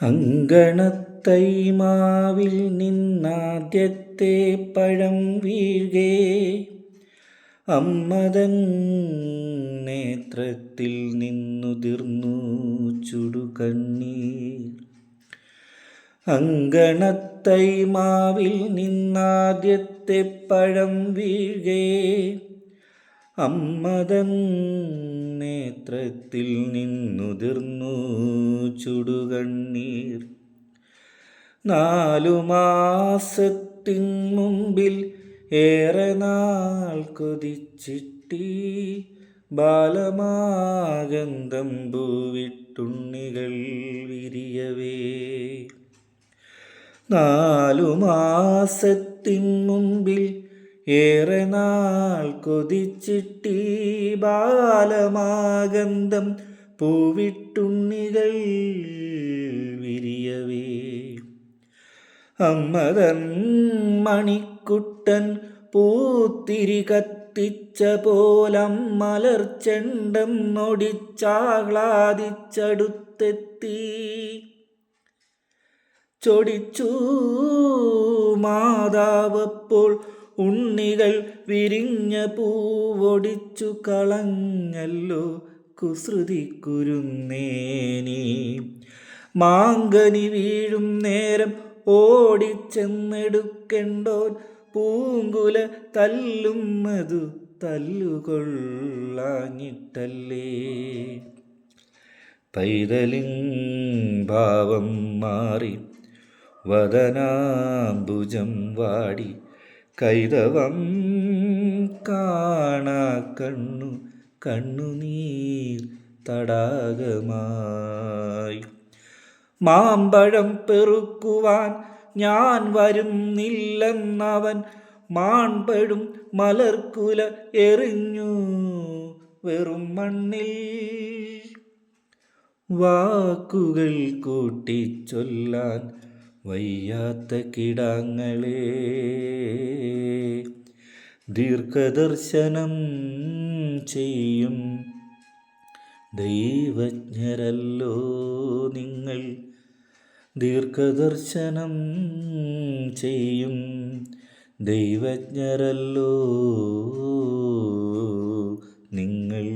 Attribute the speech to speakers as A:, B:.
A: അങ്കണത്തൈമാവിൽ നിന്നാദ്യത്തെ പഴം വീഴേ, അമ്മതൻ നേത്രത്തിൽ നിന്നുതിർന്നു ചുടുകണ്ണീർ. അങ്കണത്തൈമാവിൽ നിന്നാദ്യത്തെ പഴം വീഴേ, അമ്മതൻ നേത്രത്തിൽ നിന്നുതിർന്നു ചുടുകണ്ണീർ. 4 മാസത്തിൻ മുമ്പിൽ ഏറെ നാൾ കൊതിച്ചിട്ടി ബാലമാഗന്ധം പൂവിട്ടുണ്ണികൾ വിരിയവേ. 4 മാസത്തിൻ മുമ്പിൽ ഏറെ നാൾ കൊതിച്ചിട്ടി ബാലമാഗന്ധം പൂവിട്ടുണ്ണികൾ വിരിയവേ. അമ്മതൻ മണിക്കുട്ടൻ പൂത്തിരി കത്തിച്ച പോലമ്മലർച്ചെണ്ടം നൊടിച്ചാഹ്ലാദിച്ചടുത്തെത്തി. ചൊടിച്ചു മാതാവപ്പോൾ ഉണ്ണികൾ വിരിഞ്ഞ പൂവൊടിച്ചു കളഞ്ഞല്ലോ കുസൃതി കുരുന്നേനി. മാങ്കനി വീഴും നേരം ഓടിച്ചെന്നെടുക്കെണ്ടോൻ പൂങ്കുല തല്ലുമതു തല്ലുകൊള്ളാഞ്ഞിട്ടല്ലേ. പൈതലിൻ ഭാവം മാറി വദനാംബുജം വാടി കൈതവം കാണാ കണ്ണുനീർ തടാകമായി. മാമ്പഴം പെറുക്കുവാൻ ഞാൻ വരുന്നില്ലെന്നവൻ മാൺപഴും മലർക്കുല എറിഞ്ഞു വെറും മണ്ണിൽ. വാക്കുകൾ കൂട്ടിച്ചൊല്ലാൻ വയ്യാത്ത കിടാങ്ങളെ, ദീർഘദർശനം ചെയ്യും ദൈവജ്ഞരല്ലോ നിങ്ങൾ. ദീർഘദർശനം ചെയ്യും ദൈവജ്ഞരല്ലോ നിങ്ങൾ.